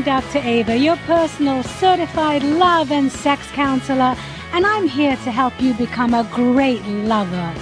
I'm Dr. Ava, your personal certified love and sex counselor, and I'm here to help you become a great lover.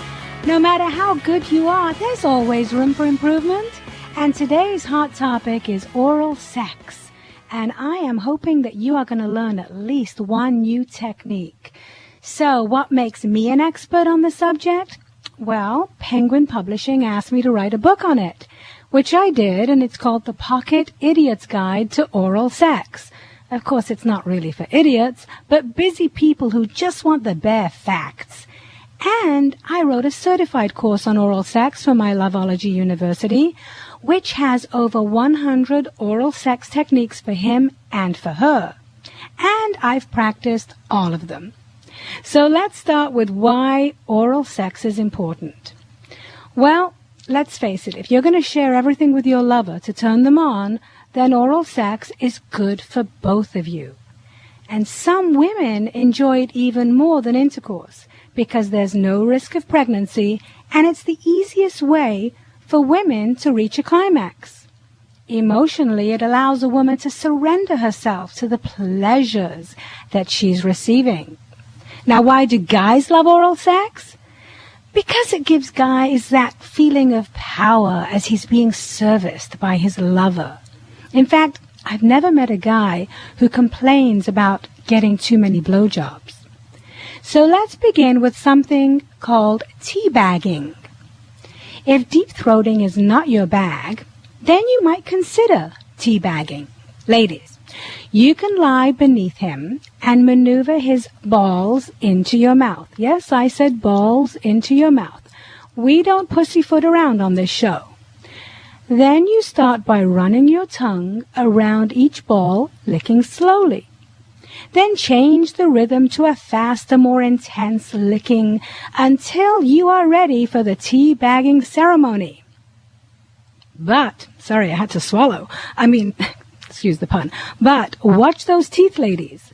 No matter how good you are, there's always room for improvement. And today's hot topic is oral sex. And I am hoping that you are going to learn at least one new technique. So what makes me an expert on the subject? Well, Penguin Publishing asked me to write a book on it, which I did, and it's called The Pocket Idiot's Guide to Oral Sex. Of course, it's not really for idiots, but busy people who just want the bare facts. And I wrote a certified course on oral sex for my Loveology University, which has over 100 oral sex techniques for him and for her. And I've practiced all of them. So let's start with why oral sex is important. Well, let's face it, if you're going to share everything with your lover to turn them on, then oral sex is good for both of you. And some women enjoy it even more than intercourse because there's no risk of pregnancy, and it's the easiest way for women to reach a climax. Emotionally, it allows a woman to surrender herself to the pleasures that she's receiving. Now, why do guys love oral sex? Because it gives guys that feeling of power as he's being serviced by his lover. In fact, I've never met a guy who complains about getting too many blowjobs. So let's begin with something called teabagging. If deep-throating is not your bag, then you might consider teabagging. Ladies, you can lie beneath him and maneuver his balls into your mouth. Yes, I said balls into your mouth. We don't pussyfoot around on this show. Then you start by running your tongue around each ball, licking slowly. Then change the rhythm to a faster, more intense licking until you are ready for the teabagging ceremony. But, sorry, I had to swallow. Excuse the pun. But watch those teeth, ladies.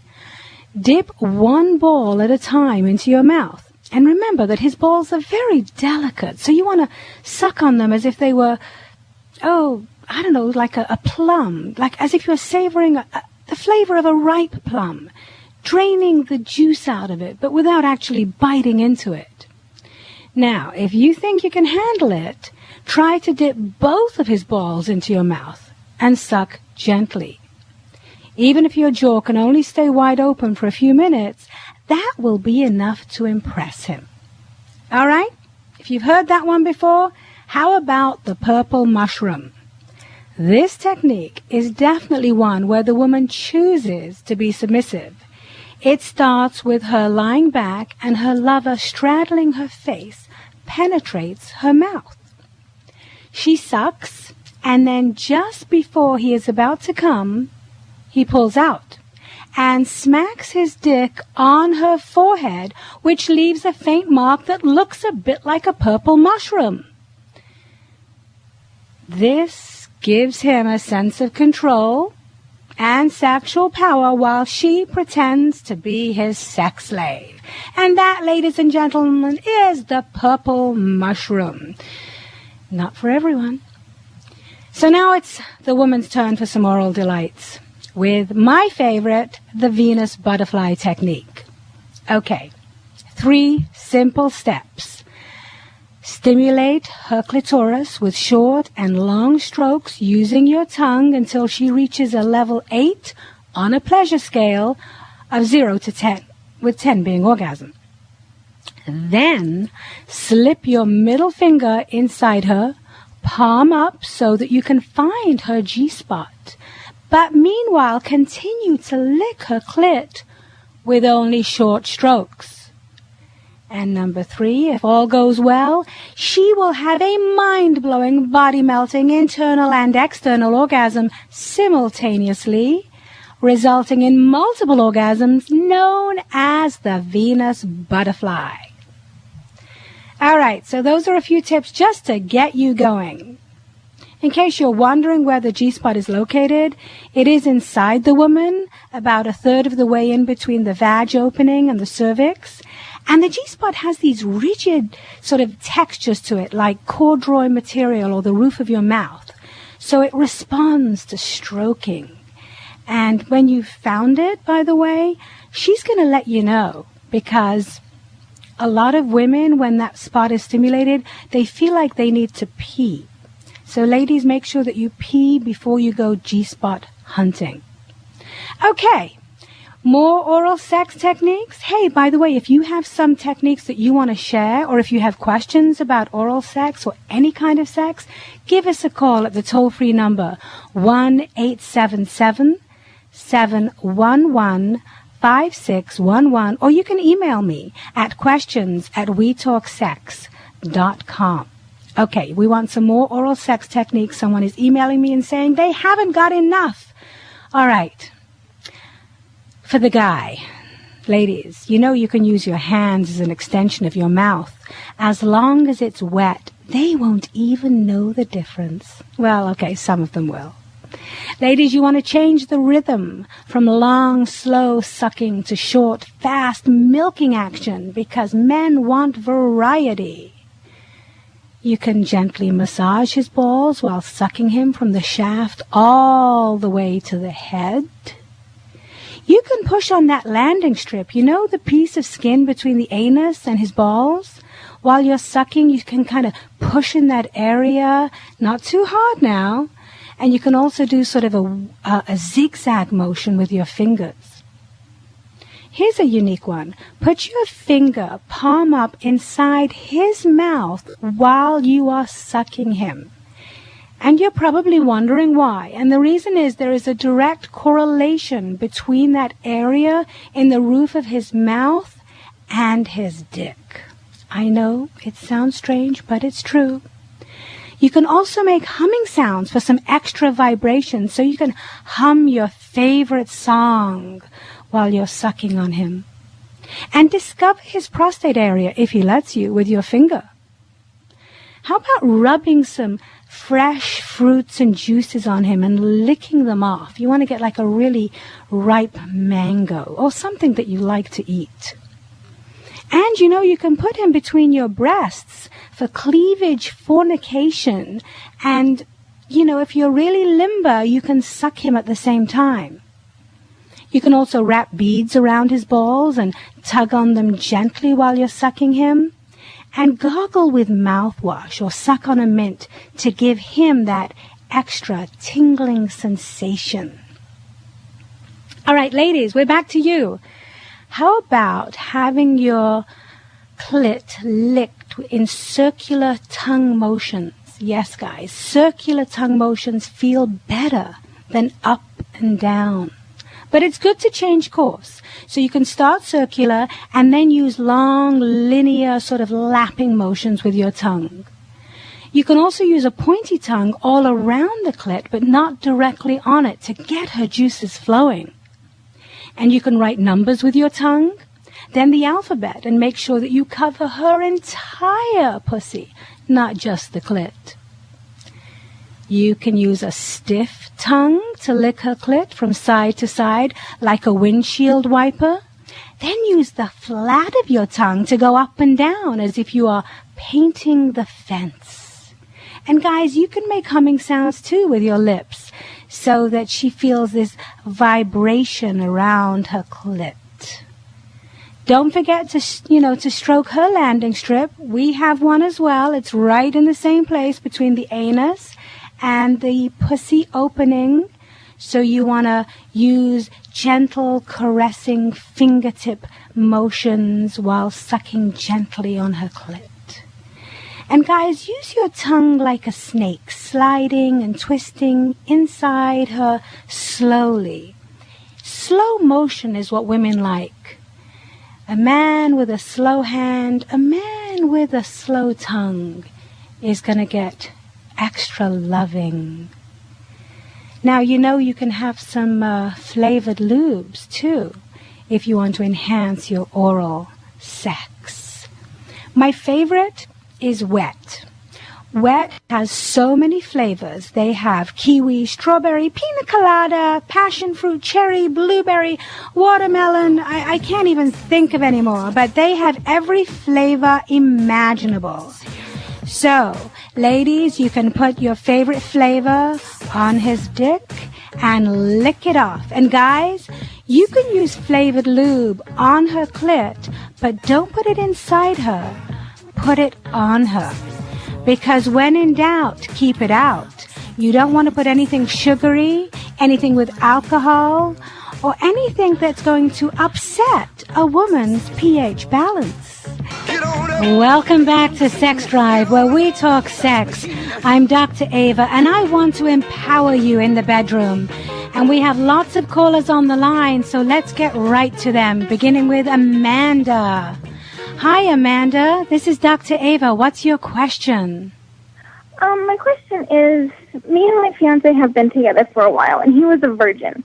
Dip one ball at a time into your mouth. And remember that his balls are very delicate, so you want to suck on them as if they were, like a plum, like as if you were savoring the flavor of a ripe plum, draining the juice out of it, but without actually biting into it. Now, if you think you can handle it, try to dip both of his balls into your mouth and suck gently. Even if your jaw can only stay wide open for a few minutes, that will be enough to impress him. All right? If you've heard that one before, how about the purple mushroom? This technique is definitely one where the woman chooses to be submissive. It starts with her lying back and her lover straddling her face penetrates her mouth. She sucks, and then just before he is about to come, he pulls out and smacks his dick on her forehead, which leaves a faint mark that looks a bit like a purple mushroom. This gives him a sense of control and sexual power while she pretends to be his sex slave. And that, ladies and gentlemen, is the purple mushroom. Not for everyone. So now it's the woman's turn for some oral delights, with my favorite, the Venus butterfly technique. Okay, 3 simple steps. Stimulate her clitoris with short and long strokes using your tongue until she reaches a level 8 on a pleasure scale of 0 to 10, with 10 being orgasm. Then slip your middle finger inside her, palm up so that you can find her G-spot. But meanwhile, continue to lick her clit with only short strokes. And number 3, if all goes well, she will have a mind-blowing, body-melting, internal and external orgasm simultaneously, resulting in multiple orgasms known as the Venus butterfly. All right, so those are a few tips just to get you going. In case you're wondering where the G-spot is located, it is inside the woman, about a third of the way in between the vag opening and the cervix. And the G-spot has these rigid sort of textures to it, like corduroy material or the roof of your mouth. So it responds to stroking. And when you found it, by the way, she's going to let you know, because a lot of women, when that spot is stimulated, they feel like they need to pee. So ladies, make sure that you pee before you go G-spot hunting. Okay, more oral sex techniques. Hey, by the way, if you have some techniques that you want to share, or if you have questions about oral sex or any kind of sex, give us a call at the toll-free number 1-877-711-5611, or you can email me at questions@wetalksex.com. Okay, we want some more oral sex techniques. Someone is emailing me and saying they haven't got enough. All right. For the guy, ladies, you know you can use your hands as an extension of your mouth. As long as it's wet, they won't even know the difference. Well, okay, some of them will. Ladies, you want to change the rhythm from long, slow sucking to short, fast milking action, because men want variety. You can gently massage his balls while sucking him from the shaft all the way to the head. You can push on that landing strip, you know, the piece of skin between the anus and his balls? While you're sucking, you can kind of push in that area, not too hard now. And you can also do sort of a zigzag motion with your fingers. Here's a unique one. Put your finger palm up inside his mouth while you are sucking him. And you're probably wondering why. And the reason is there is a direct correlation between that area in the roof of his mouth and his dick. I know it sounds strange, but it's true. You can also make humming sounds for some extra vibration, so you can hum your favorite song while you're sucking on him. And discover his prostate area, if he lets you, with your finger. How about rubbing some fresh fruits and juices on him and licking them off? You want to get like a really ripe mango or something that you like to eat. And you know, you can put him between your breasts for cleavage fornication. And, you know, if you're really limber, you can suck him at the same time. You can also wrap beads around his balls and tug on them gently while you're sucking him. And gargle with mouthwash or suck on a mint to give him that extra tingling sensation. All right, ladies, we're back to you. How about having your clit licked in circular tongue motions? Yes, guys, circular tongue motions feel better than up and down. But it's good to change course. So you can start circular and then use long, linear, sort of lapping motions with your tongue. You can also use a pointy tongue all around the clit, but not directly on it, to get her juices flowing. And you can write numbers with your tongue, then the alphabet, and make sure that you cover her entire pussy, not just the clit. You can use a stiff tongue to lick her clit from side to side like a windshield wiper. Then use the flat of your tongue to go up and down as if you are painting the fence. And guys, you can make humming sounds too with your lips so that she feels this vibration around her clit. Don't forget to stroke her landing strip. We have one as well. It's right in the same place between the anus and the pussy opening. So you want to use gentle, caressing fingertip motions while sucking gently on her clit. And guys, use your tongue like a snake, sliding and twisting inside her slowly. Slow motion is what women like. A man with a slow hand, a man with a slow tongue is going to get extra loving. Now, you know you can have some flavored lubes, too, if you want to enhance your oral sex. My favorite is Wet. Wet has so many flavors. They have kiwi, strawberry, pina colada, passion fruit, cherry, blueberry, watermelon. I can't even think of any more, but they have every flavor imaginable. So, ladies, you can put your favorite flavor on his dick and lick it off. And guys, you can use flavored lube on her clit, but don't put it inside her. Put it on her. Because when in doubt, keep it out. You don't want to put anything sugary, anything with alcohol, or anything that's going to upset a woman's pH balance. Welcome back to Sex Drive, where we talk sex. I'm Dr. Ava, and I want to empower you in the bedroom. And we have lots of callers on the line, so let's get right to them, beginning with Amanda. Hi, Amanda. This is Dr. Ava. What's your question? My question is, me and my fiance have been together for a while, and he was a virgin.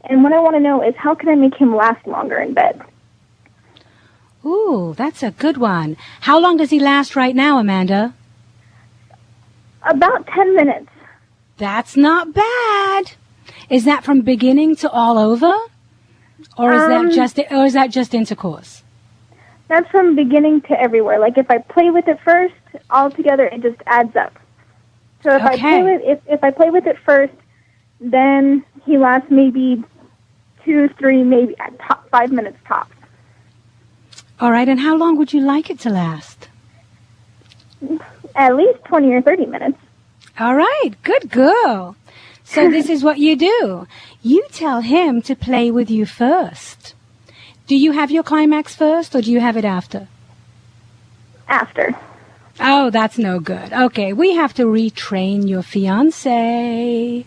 And what I want to know is, how can I make him last longer in bed? Ooh, that's a good one. How long does he last right now, Amanda? About 10 minutes. That's not bad. Is that from beginning to all over? Or is that just intercourse? That's from beginning to everywhere. Like, if I play with it first, altogether it just adds up. So if I play with it first, then he lasts maybe 2, 3, maybe 5 minutes tops. All right, and how long would you like it to last? At least 20 or 30 minutes. All right, good girl. So this is what you do. You tell him to play with you first. Do you have your climax first, or do you have it after? After. Oh, that's no good. Okay, we have to retrain your fiancé.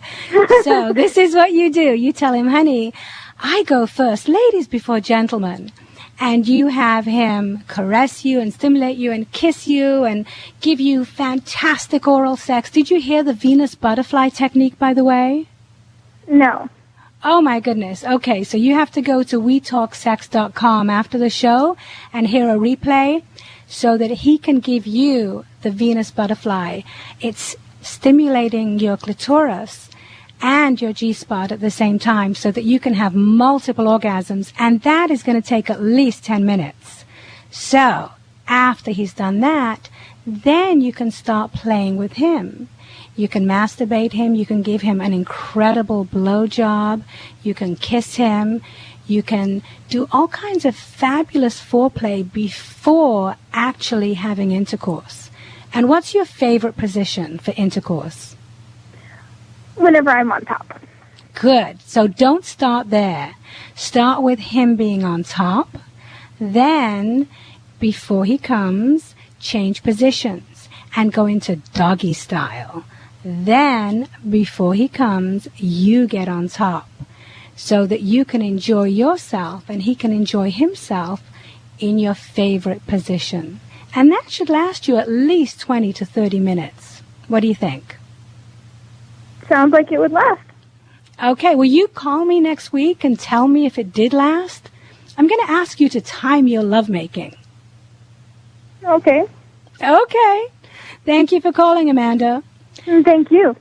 So this is what you do. You tell him, honey, I go first, ladies before gentlemen. And you have him caress you and stimulate you and kiss you and give you fantastic oral sex. Did you hear the Venus butterfly technique, by the way? No. Oh, my goodness. Okay, so you have to go to wetalksex.com after the show and hear a replay so that he can give you the Venus butterfly. It's stimulating your clitoris and your G-spot at the same time so that you can have multiple orgasms, and that is going to take at least 10 minutes. So, after he's done that, then you can start playing with him. You can masturbate him, you can give him an incredible blowjob, you can kiss him, you can do all kinds of fabulous foreplay before actually having intercourse. And what's your favorite position for intercourse? Whenever I'm on top. Good. So don't start there. Start with him being on top. Then, before he comes, change positions and go into doggy style. Then, before he comes, you get on top so that you can enjoy yourself and he can enjoy himself in your favorite position. And that should last you at least 20 to 30 minutes. What do you think? Sounds like it would last. Okay, will you call me next week and tell me if it did last? I'm going to ask you to time your lovemaking. Okay. Okay. Thank you for calling, Amanda. Thank you.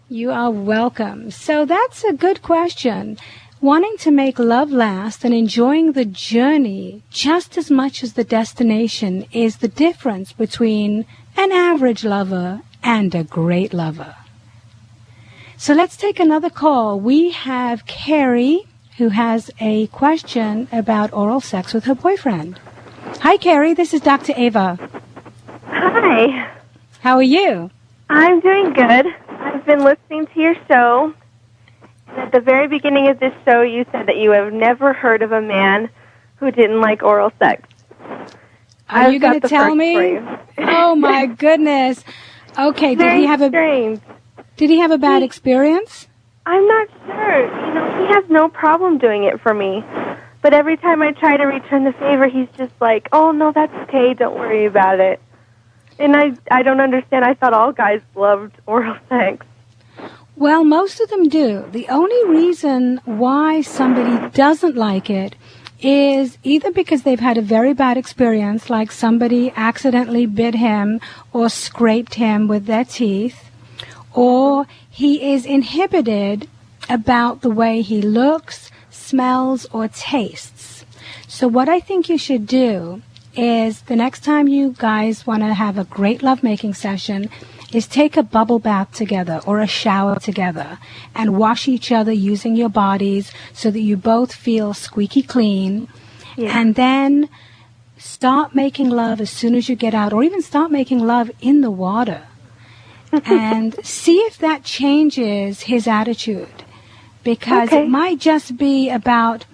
You are welcome. So that's a good question. Wanting to make love last and enjoying the journey just as much as the destination is the difference between an average lover and a great lover. So let's take another call. We have Carrie, who has a question about oral sex with her boyfriend. Hi, Carrie. This is Dr. Ava. Hi. How are you? I'm doing good. I've been listening to your show. At the very beginning of this show, you said that you have never heard of a man who didn't like oral sex. Are you going to tell me? Oh, my goodness. Okay, did he have a bad experience? I'm not sure. You know, he has no problem doing it for me. But every time I try to return the favor, he's just like, oh, no, that's okay. Don't worry about it. And I don't understand. I thought all guys loved oral sex. Well, most of them do. The only reason why somebody doesn't like it is either because they've had a very bad experience, like somebody accidentally bit him or scraped him with their teeth, or he is inhibited about the way he looks, smells, or tastes. So what I think you should do is the next time you guys want to have a great lovemaking session, is take a bubble bath together or a shower together and wash each other using your bodies so that you both feel squeaky clean. Yeah. And then start making love as soon as you get out, or even start making love in the water. And see if that changes his attitude. Because it might just be about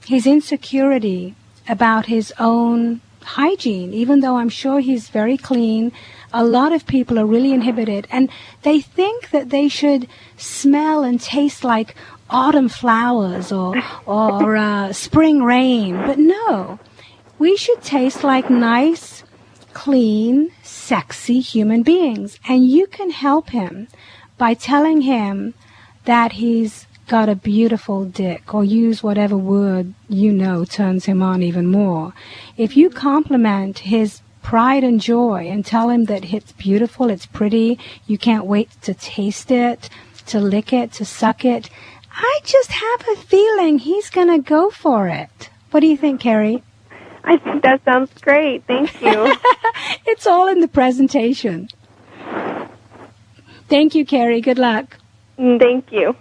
his insecurity, about his own hygiene. Even though I'm sure he's very clean, a lot of people are really inhibited. And they think that they should smell and taste like autumn flowers or spring rain. But no, we should taste like nice, clean, sexy human beings. And you can help him by telling him that he's got a beautiful dick, or use whatever word you know turns him on even more. If you compliment his pride and joy and tell him that it's beautiful, it's pretty, you can't wait to taste it, to lick it, to suck it, I just have a feeling he's going to go for it. What do you think, Carrie? I think that sounds great. Thank you. It's all in the presentation. Thank you, Carrie. Good luck. Thank you.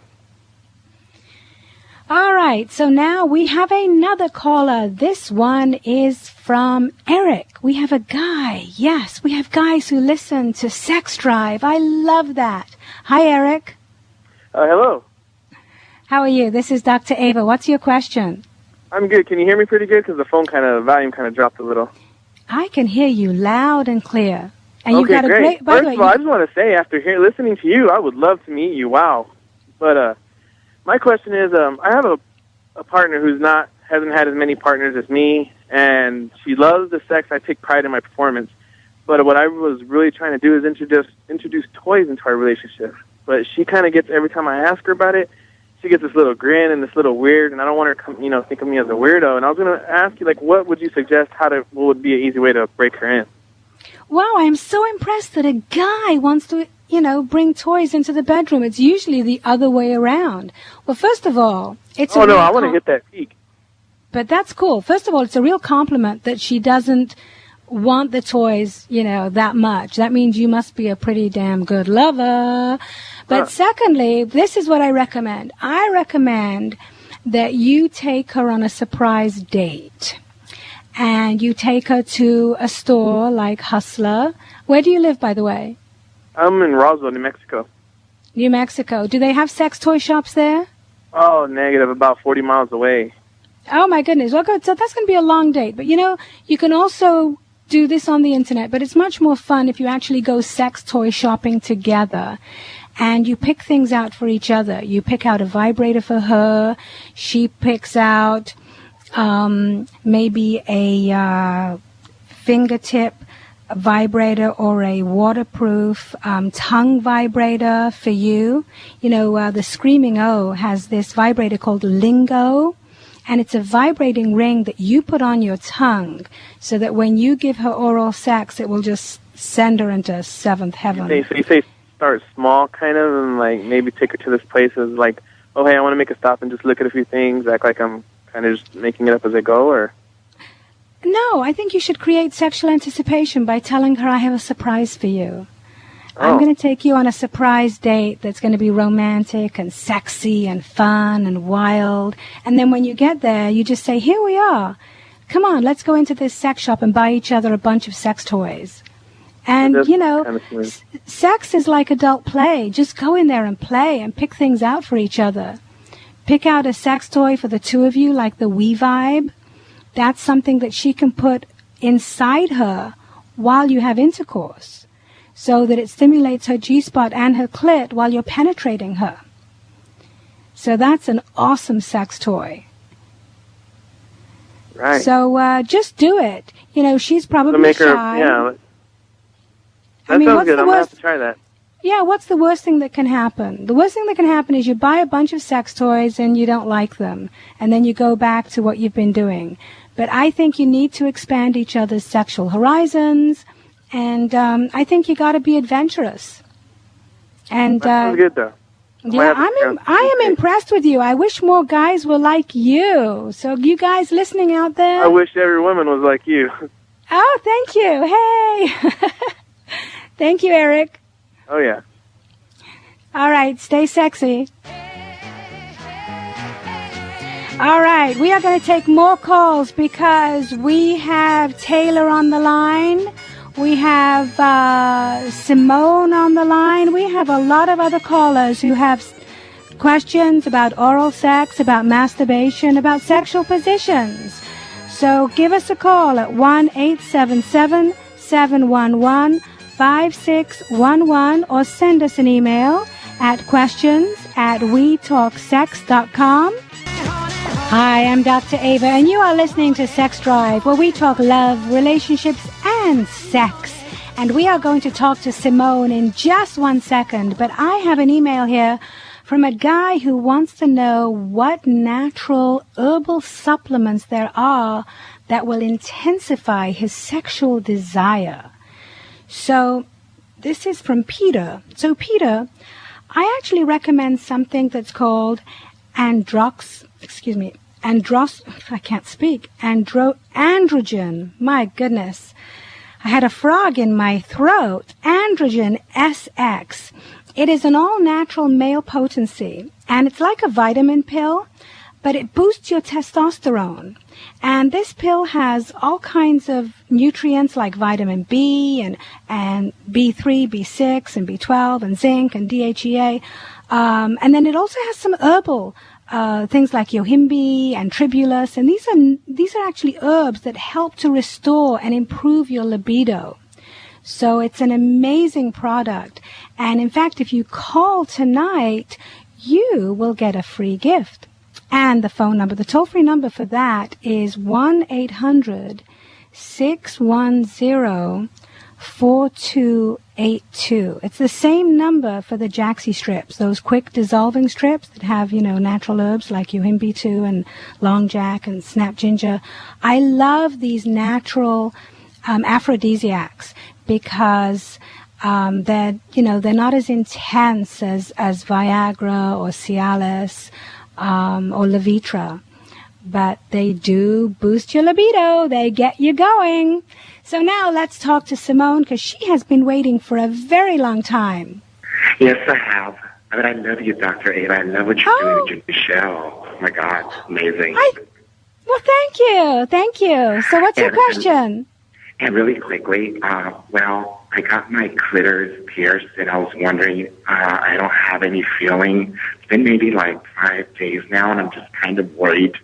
All right, so now we have another caller. This one is from Eric. We have a guy. Yes, we have guys who listen to Sex Drive. I love that. Hi, Eric. Hello. How are you? This is Dr. Ava. What's your question? I'm good. Can you hear me pretty good? Because the volume kind of dropped a little. I can hear you loud and clear. And okay, you've got great. a great... First of all, I just want to say, after listening to you, I would love to meet you. Wow. But, my question is, I have a partner who's hasn't had as many partners as me, and she loves the sex. I take pride in my performance. But what I was really trying to do is introduce toys into our relationship. But she kind of gets, every time I ask her about it, she gets this little grin and this little weird, and I don't want her to think of me as a weirdo. And I was going to ask you, what would you suggest? What would be an easy way to break her in? Wow, I'm so impressed that a guy wants to bring toys into the bedroom. It's usually the other way around. Well, first of all, it's I want to hit that peak. But that's cool. First of all, it's a real compliment that she doesn't want the toys, that much. That means you must be a pretty damn good lover. But secondly, this is what I recommend. I recommend that you take her on a surprise date. And you take her to a store like Hustler. Where do you live, by the way? I'm in Roswell, New Mexico. New Mexico. Do they have sex toy shops there? Oh, negative. About 40 miles away. Oh, my goodness. Well, good. So that's going to be a long date. But, you can also do this on the Internet. But it's much more fun if you actually go sex toy shopping together. And you pick things out for each other. You pick out a vibrator for her. She picks out maybe a fingertip vibrator or a waterproof tongue vibrator for you. The Screaming O has this vibrator called Lingo, and it's a vibrating ring that you put on your tongue so that when you give her oral sex, it will just send her into seventh heaven. So you say start small, kind of, and maybe take her to this place as oh, hey, I want to make a stop and just look at a few things, act like I'm kind of just making it up as I go, or... No, I think you should create sexual anticipation by telling her, I have a surprise for you. I'm going to take you on a surprise date that's going to be romantic and sexy and fun and wild. And then when you get there, you just say, here we are. Come on, let's go into this sex shop and buy each other a bunch of sex toys. And, sex is like adult play. Just go in there and play and pick things out for each other. Pick out a sex toy for the two of you, like the We Vibe. That's something that she can put inside her while you have intercourse, so that it stimulates her G-spot and her clit while you're penetrating her. So that's an awesome sex toy. Right. So just do it. She's probably shy. Yeah. That sounds good. I'm going to have to try that. Yeah, what's the worst thing that can happen? The worst thing that can happen is you buy a bunch of sex toys and you don't like them, and then you go back to what you've been doing. But I think you need to expand each other's sexual horizons, and I think you got to be adventurous. And that sounds good, though. Yeah, I am impressed with you. I wish more guys were like you. So you guys listening out there, I wish every woman was like you. Oh, thank you. Hey, thank you, Eric. Oh, yeah. All right, stay sexy. All right, we are going to take more calls because we have Taylor on the line. We have Simone on the line. We have a lot of other callers who have questions about oral sex, about masturbation, about sexual positions. So give us a call at 1-877-711-5611 or send us an email at questions@wetalksex.com. Hi, I'm Dr. Ava, and you are listening to Sex Drive, where we talk love, relationships, and sex. And we are going to talk to Simone in just 1 second, but I have an email here from a guy who wants to know what natural herbal supplements there are that will intensify his sexual desire. So this is from Peter. So Peter, I actually recommend something that's called androgen. My goodness. I had a frog in my throat. Androgen SX. It is an all-natural male potency, and it's like a vitamin pill, but it boosts your testosterone. And this pill has all kinds of nutrients like vitamin B and B3, B6, and B12, and zinc, and DHEA. And then it also has some herbal things like yohimbe and tribulus, and these are actually herbs that help to restore and improve your libido. So it's an amazing product. And in fact, if you call tonight, you will get a free gift. And the phone number, the toll-free number for that is 1-800-610-4282. It's the same number for the Jaxi strips, those quick dissolving strips that have, natural herbs like yohimbe 2 and long jack and snap ginger. I love these natural aphrodisiacs because they're not as intense as Viagra or Cialis or Levitra, but they do boost your libido. They get you going. So now let's talk to Simone, because she has been waiting for a very long time. Yes, I have. I mean, I love you, Dr. Ava. I love what you're doing with your show. Oh, my God. Amazing. Well, thank you. Thank you. So what's your question? And really quickly, I got my clitoris pierced, and I was wondering, I don't have any feeling. It's been maybe like 5 days now, and I'm just kind of worried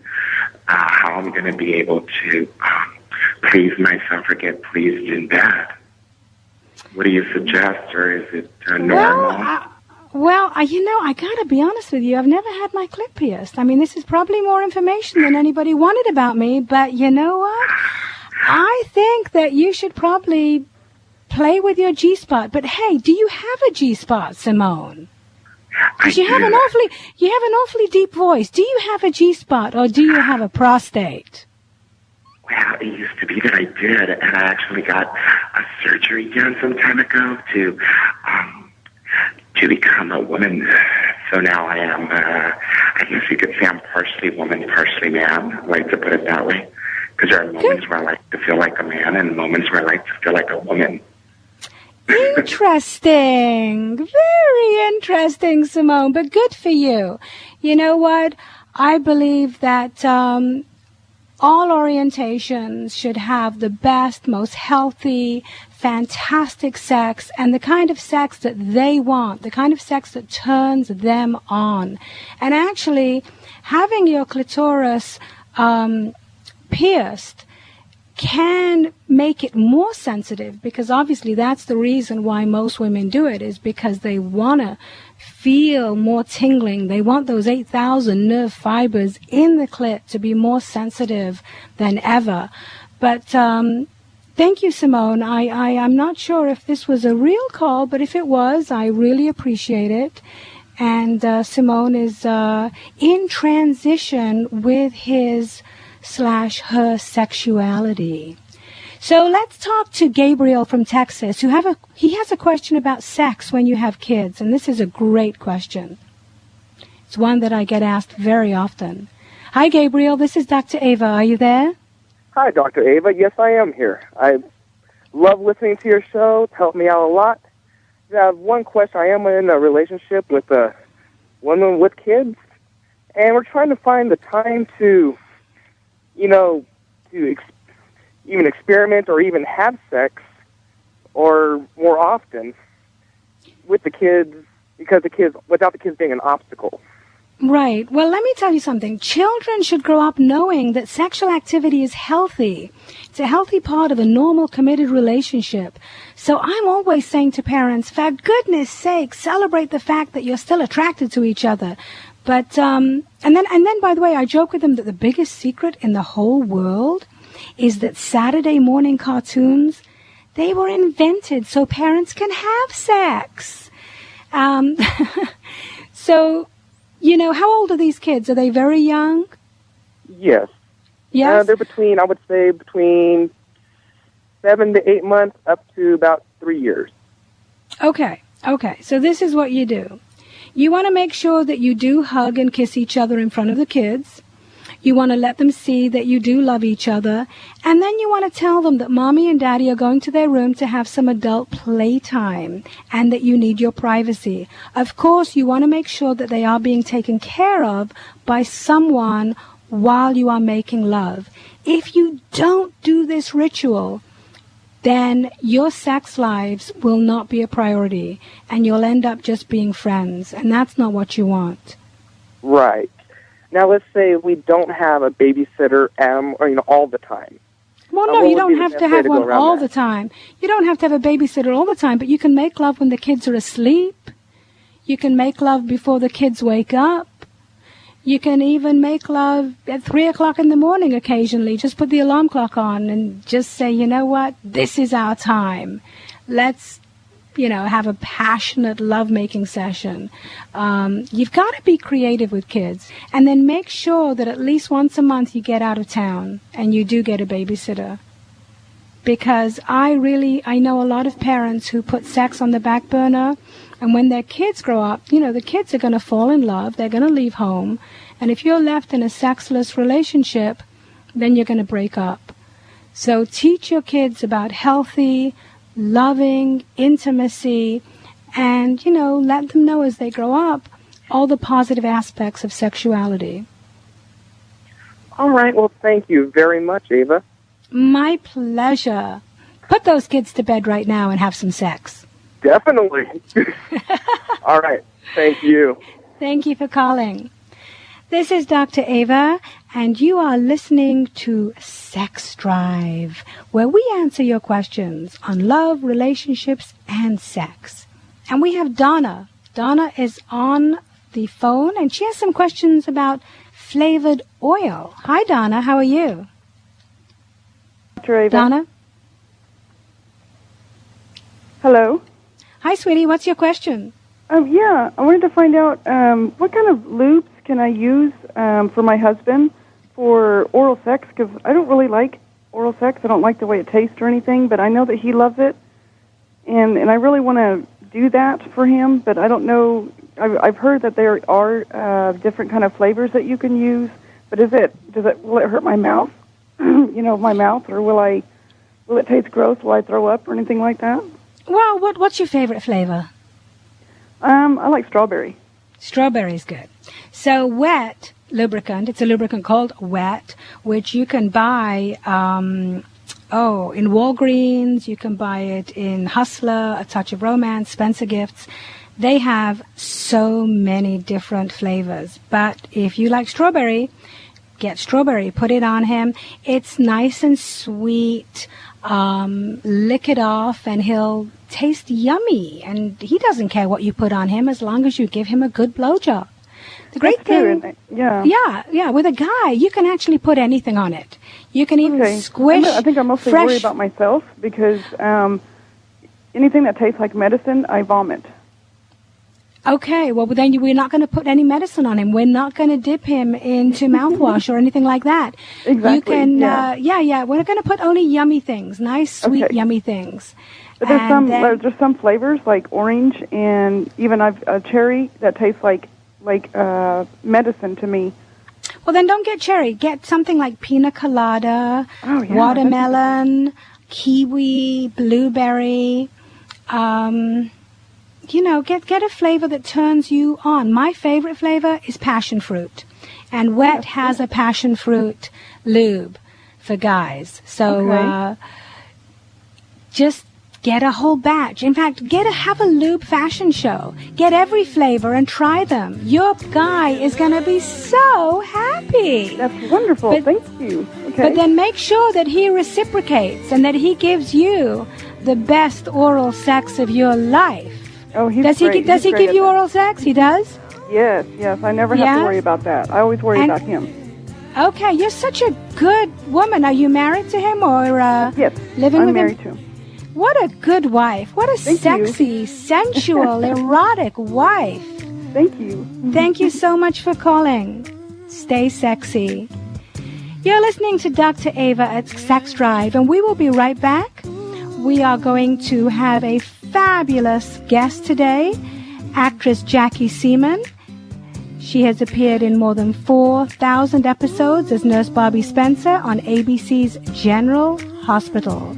how I'm going to be able to please myself or get pleased in bed. What do you suggest, or is it normal? I got to be honest with you. I've never had my clit pierced. I mean, this is probably more information than anybody wanted about me, but you know what? I think that you should probably play with your G-spot. But hey, do you have a G-spot, Simone? Because you have an awfully deep voice. Do you have a G-spot, or do you have a prostate? Well, it used to be that I did, and I actually got a surgery done some time ago to become a woman. So now I am, I guess you could say I'm partially woman, partially man. I like to put it that way. Because there are moments where I like to feel like a man and moments where I like to feel like a woman. Interesting. Very interesting, Simone, but good for you. You know what? I believe that all orientations should have the best, most healthy, fantastic sex, and the kind of sex that they want, the kind of sex that turns them on. And actually, having your clitoris pierced can make it more sensitive, because obviously that's the reason why most women do it, is because they want to feel more tingling. They want those 8,000 nerve fibers in the clit to be more sensitive than ever. But thank you, Simone. I'm not sure if this was a real call, but if it was, I really appreciate it. And Simone is in transition with his/her sexuality. So let's talk to Gabriel from Texas, he has a question about sex when you have kids, and this is a great question. It's one that I get asked very often. Hi, Gabriel. This is Dr. Ava. Are you there? Hi, Dr. Ava. Yes, I am here. I love listening to your show. It's helped me out a lot. one question. I am in a relationship with a woman with kids, and we're trying to find the time to, even experiment or even have sex, or more often with the kids, without the kids being an obstacle. Right. Well, let me tell you something. Children should grow up knowing that sexual activity is healthy. It's a healthy part of a normal, committed relationship. So I'm always saying to parents, for goodness sake, celebrate the fact that you're still attracted to each other. But, and then, by the way, I joke with them that the biggest secret in the whole world is that Saturday morning cartoons, they were invented so parents can have sex. So, how old are these kids? Are they very young? Yes. Yes? They're between 7 to 8 months up to about 3 years. Okay. So this is what you do. You want to make sure that you do hug and kiss each other in front of the kids. You want to let them see that you do love each other. And then you want to tell them that mommy and daddy are going to their room to have some adult playtime and that you need your privacy. Of course, you want to make sure that they are being taken care of by someone while you are making love. If you don't do this ritual, then your sex lives will not be a priority and you'll end up just being friends. And that's not what you want. Right. Now, let's say we don't have a babysitter all the time. Well, no, you don't have to have one all the time. You don't have to have a babysitter all the time, but you can make love when the kids are asleep. You can make love before the kids wake up. You can even make love at 3 o'clock in the morning occasionally. Just put the alarm clock on and just say, you know what, this is our time. Let's have a passionate lovemaking session. You've got to be creative with kids. And then make sure that at least once a month you get out of town and you do get a babysitter. Because I know a lot of parents who put sex on the back burner, and when their kids grow up, the kids are going to fall in love, they're going to leave home, and if you're left in a sexless relationship, then you're going to break up. So teach your kids about healthy, loving intimacy, and, let them know as they grow up all the positive aspects of sexuality. All right. Well, thank you very much, Ava. My pleasure. Put those kids to bed right now and have some sex. Definitely. All right. Thank you. Thank you for calling. This is Dr. Ava, and you are listening to Sex Drive, where we answer your questions on love, relationships, and sex. And we have Donna. Donna is on the phone, and she has some questions about flavored oil. Hi, Donna. How are you? Dr. Ava. Donna? Hello. Hi, sweetie. What's your question? I wanted to find out what kind of lubes can I use for my husband for oral sex, because I don't really like oral sex. I don't like the way it tastes or anything, but I know that he loves it, and I really want to do that for him, but I don't know. I've heard that there are different kind of flavors that you can use, but will it hurt my mouth, my mouth, or will it taste gross? Will I throw up or anything like that? Well, what's your favorite flavor? I like strawberry. Strawberry's good. So Wet lubricant, it's a lubricant called Wet, which you can buy in Walgreens, you can buy it in Hustler, A Touch of Romance, Spencer Gifts. They have so many different flavors. But if you like strawberry, get strawberry, put it on him. It's nice and sweet. Lick it off and he'll taste yummy, and he doesn't care what you put on him as long as you give him a good blowjob. The great thing, with a guy, you can actually put anything on it. You can even squish. I think I'm mostly worried about myself because anything that tastes like medicine, I vomit. Okay, well then we're not going to put any medicine on him. We're not going to dip him into mouthwash or anything like that. Exactly. You can, we're going to put only yummy things, nice, sweet, yummy things. But there's some flavors like orange and even a cherry that tastes like medicine to me. Well, then don't get cherry. Get something like pina colada, watermelon, kiwi, blueberry. get a flavor that turns you on. My favorite flavor is passion fruit. And Wet has a passion fruit lube for guys. So just get a whole batch. In fact, have a lube fashion show. Get every flavor and try them. Your guy is going to be so happy. That's wonderful. Thank you. Okay. But then make sure that he reciprocates and that he gives you the best oral sex of your life. Oh, he's great. Does he give you oral sex? He does? Yes. I never have to worry about that. I always worry about him. Okay, you're such a good woman. Are you married to him or yes, living with him? I'm married to him. What a good wife. What a sexy, sensual, erotic wife. Thank you. Thank you so much for calling. Stay sexy. You're listening to Dr. Ava at Sex Drive, and we will be right back. We are going to have a fabulous guest today, actress Jackie Seaman. She has appeared in more than 4,000 episodes as Nurse Bobby Spencer on ABC's General Hospital.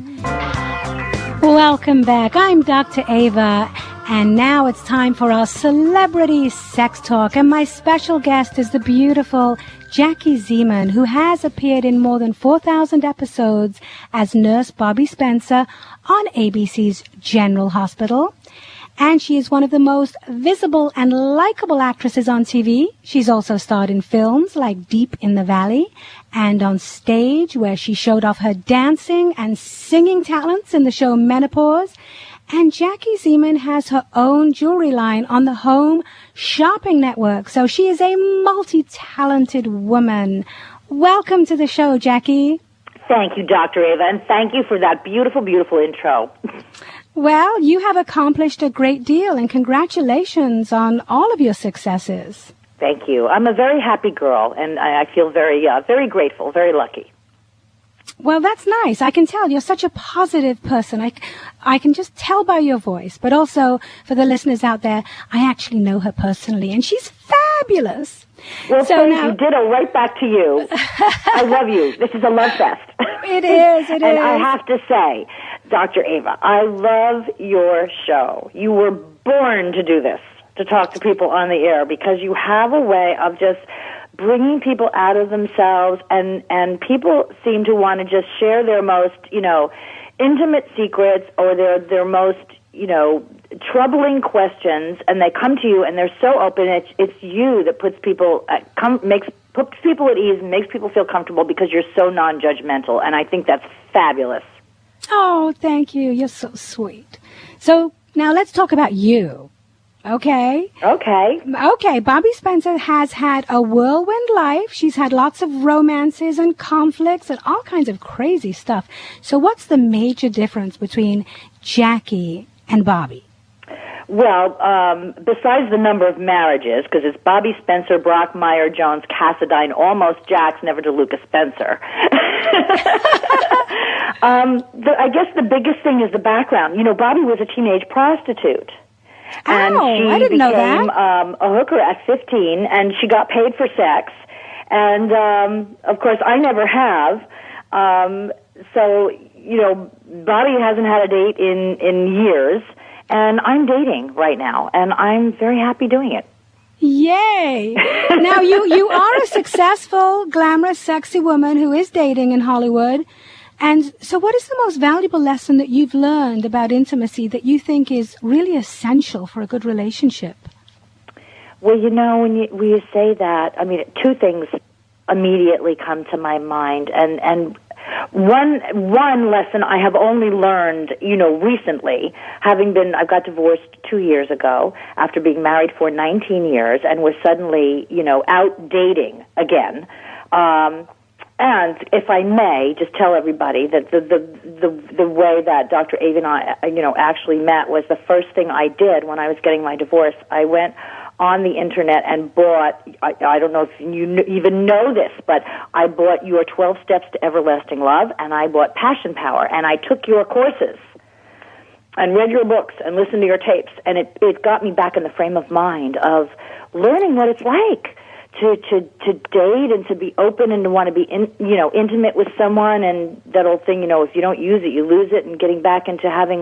Welcome back. I'm Dr. Ava, and now it's time for our celebrity sex talk. And my special guest is the beautiful Jackie Seaman, who has appeared in more than 4,000 episodes as Nurse Bobby Spencer on ABC's General Hospital. And she is one of the most visible and likable actresses on TV. She's also starred in films like Deep in the Valley and on stage, where she showed off her dancing and singing talents in the show Menopause. And Jackie Seaman has her own jewelry line on the Home Shopping Network. So she is a multi-talented woman. Welcome to the show, Jackie. Thank you, Dr. Ava, and thank you for that beautiful, beautiful intro. Well, you have accomplished a great deal, and congratulations on all of your successes. Thank you. I'm a very happy girl, and I feel very grateful, very lucky. Well, that's nice. I can tell you're such a positive person. I can just tell by your voice. But also, for the listeners out there, I actually know her personally, and she's fabulous. Well, so thank you. Ditto right back to you. I love you. This is a love fest. It is. And I have to say, Dr. Ava, I love your show. You were born to do this, to talk to people on the air, because you have a way of just bringing people out of themselves, and people seem to want to just share their most, intimate secrets or their most, troubling questions, and they come to you and they're so open. It's you that puts people puts people at ease and makes people feel comfortable because you're so non-judgmental, and I think that's fabulous. Oh, thank you. You're so sweet. So now let's talk about you. Okay. Okay. Bobby Spencer has had a whirlwind life. She's had lots of romances and conflicts and all kinds of crazy stuff. So what's the major difference between Jackie and Bobby? Well, besides the number of marriages, because it's Bobby Spencer, Brockmeyer, Jones, Cassadine, almost Jax, never DeLuca Spencer. I guess the biggest thing is the background. Bobby was a teenage prostitute. And I didn't know that. She became a hooker at 15, and she got paid for sex. And, of course, I never have. So, Bobby hasn't had a date in years. And I'm dating right now, and I'm very happy doing it. Yay! Now, you are a successful, glamorous, sexy woman who is dating in Hollywood. And so what is the most valuable lesson that you've learned about intimacy that you think is really essential for a good relationship? Well, when you say that, I mean, two things immediately come to my mind. And one lesson I have only learned, recently, I got divorced 2 years ago after being married for 19 years and was suddenly, out dating again. And if I may, just tell everybody that the way that Dr. Ava and I, actually met was the first thing I did when I was getting my divorce. I went on the internet and bought, I don't know if you even know this, but I bought your 12 Steps to Everlasting Love, and I bought Passion Power, and I took your courses and read your books and listened to your tapes, and it got me back in the frame of mind of learning what it's like to date and to be open and to want to be intimate with someone, and that old thing, if you don't use it, you lose it, and getting back into having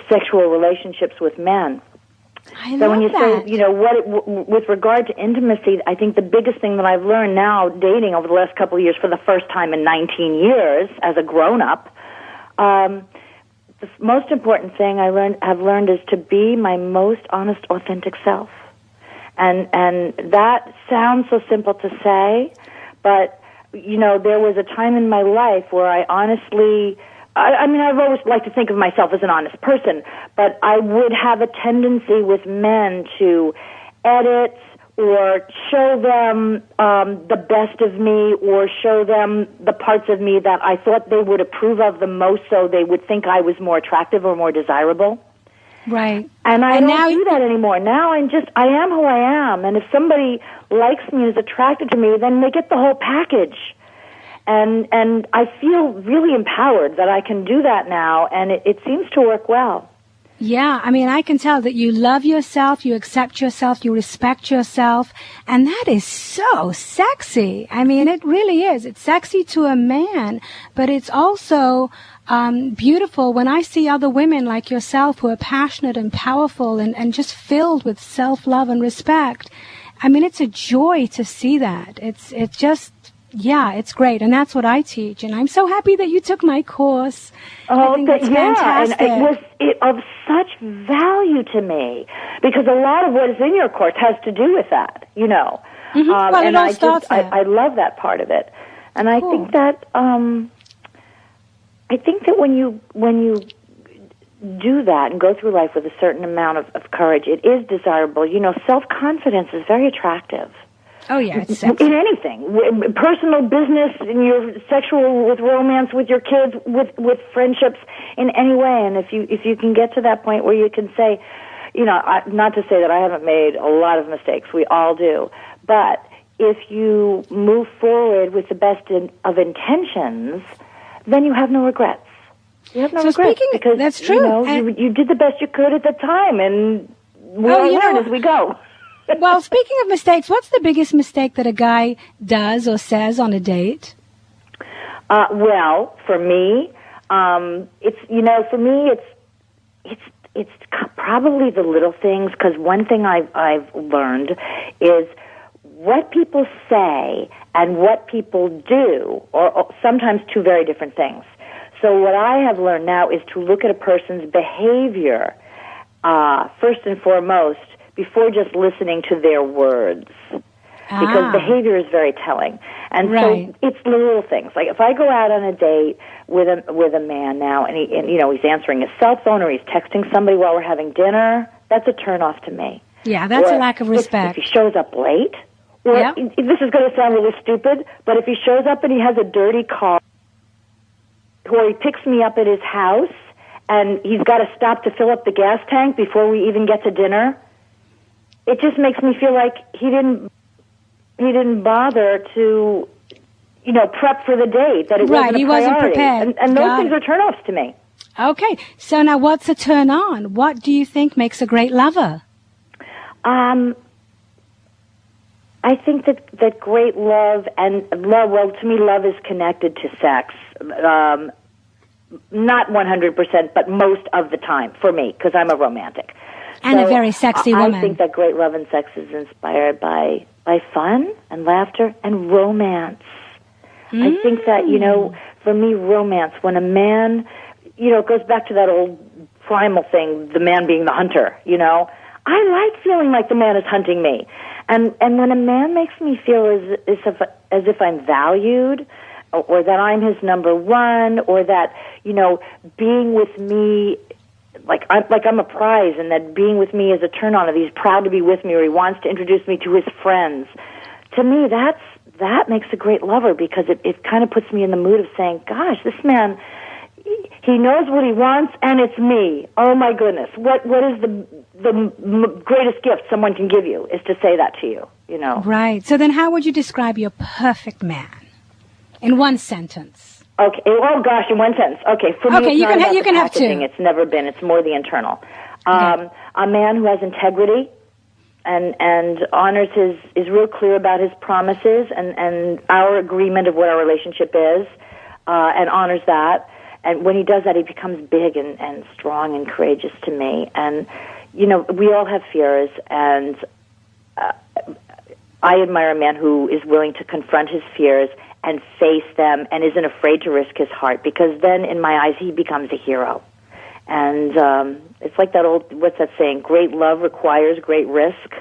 sexual relationships with men. So when you say, with regard to intimacy, I think the biggest thing that I've learned now, dating over the last couple of years for the first time in 19 years as a grown-up, the most important thing have learned is to be my most honest, authentic self. And that sounds so simple to say, but, there was a time in my life where I honestly... I've always liked to think of myself as an honest person, but I would have a tendency with men to edit or show them the best of me, or show them the parts of me that I thought they would approve of the most, so they would think I was more attractive or more desirable. Right. And I don't do that anymore. Now I am who I am, and if somebody likes me and is attracted to me, then they get the whole package. And I feel really empowered that I can do that now, and it seems to work well. Yeah, I can tell that you love yourself, you accept yourself, you respect yourself, and that is so sexy. It really is. It's sexy to a man, but it's also beautiful when I see other women like yourself who are passionate and powerful and just filled with self-love and respect. It's a joy to see that. It's great, and that's what I teach, and I'm so happy that you took my course. I think that's fantastic. And it was of such value to me, because a lot of what is in your course has to do with that, Mm-hmm. Well, and it all starts there. I love that part of it, and I think that when you do that and go through life with a certain amount of courage, it is desirable. Self-confidence is very attractive. Oh, yeah, it's sexy. In anything, personal, business, in your sexual, with romance, with your kids, with friendships, in any way. And if you can get to that point where you can say, not to say that I haven't made a lot of mistakes, we all do, but if you move forward with the best of intentions, then you have no regrets. You have no regrets because that's true. You did the best you could at the time, and we all learn as we go. Well, speaking of mistakes, what's the biggest mistake that a guy does or says on a date? Well, for me, it's probably the little things, because one thing I've learned is what people say and what people do are sometimes two very different things. So what I have learned now is to look at a person's behavior first and foremost, before just listening to their words, because behavior is very telling. And so it's the little things. Like if I go out on a date with a man now, and he's answering his cell phone or he's texting somebody while we're having dinner, that's a turn-off to me. Yeah, that's a lack of respect. If he shows up late, or this is going to sound really stupid, but if he shows up and he has a dirty car, or he picks me up at his house, and he's got to stop to fill up the gas tank before we even get to dinner, it just makes me feel like he didn't bother to, prep for the date, that it wasn't a priority. He wasn't prepared. And those things are turn-offs to me. Okay, so now what's a turn-on? What do you think makes a great lover? I think that great love to me, love is connected to sex. Not 100%, but most of the time for me, because I'm a romantic. And a very sexy woman. I think that great love and sex is inspired by fun and laughter and romance. I think that, for me, romance, when a man, it goes back to that old primal thing, the man being the hunter, I like feeling like the man is hunting me. And when a man makes me feel as if I'm valued, or that I'm his number one, or that, being with me, like I'm a prize, and that being with me is a turn on, and he's proud to be with me, or he wants to introduce me to his friends. To me, that makes a great lover, because it kind of puts me in the mood of saying, gosh, this man, he knows what he wants, and it's me. Oh my goodness. What is the greatest gift someone can give you is to say that to you, Right. So then how would you describe your perfect man? In one sentence. Okay. Oh gosh, in one sentence. Okay. For me, it's not about the packaging. It's never been. It's more the internal. A man who has integrity. and honors is real clear about his promises and our agreement of what our relationship is, and honors that. And when he does that, he becomes big and strong and courageous to me. And, you know, we all have fears, and I admire a man who is willing to confront his fears and face them and isn't afraid to risk his heart, because then, in my eyes, he becomes a hero. And it's like that old, what's that saying, great love requires great risk.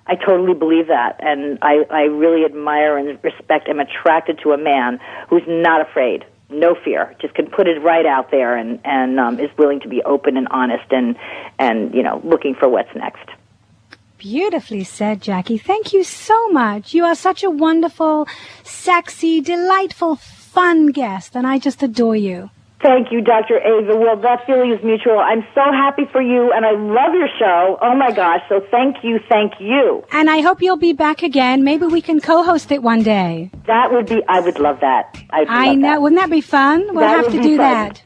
I totally believe that, and I really admire and respect, am attracted to a man who's not afraid. No fear, just can put it right out there and is willing to be open and honest and you know, looking for what's next. Beautifully said, Jackie. Thank you so much. You are such a wonderful, sexy, delightful, fun guest, and I just adore you. Thank you, Dr. Ava. Well, that feeling is mutual. I'm so happy for you, and I love your show. Oh, my gosh. So thank you, thank you. And I hope you'll be back again. Maybe we can co-host it one day. That would be, I would love that. I know. That. Wouldn't that be fun? We'll have to do that.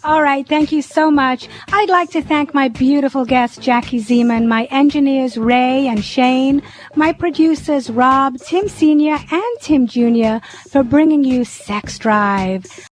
All right. Thank you so much. I'd like to thank my beautiful guest, Jackie Zeman, my engineers, Ray and Shane, my producers, Rob, Tim Sr., and Tim Jr., for bringing you Sex Drive.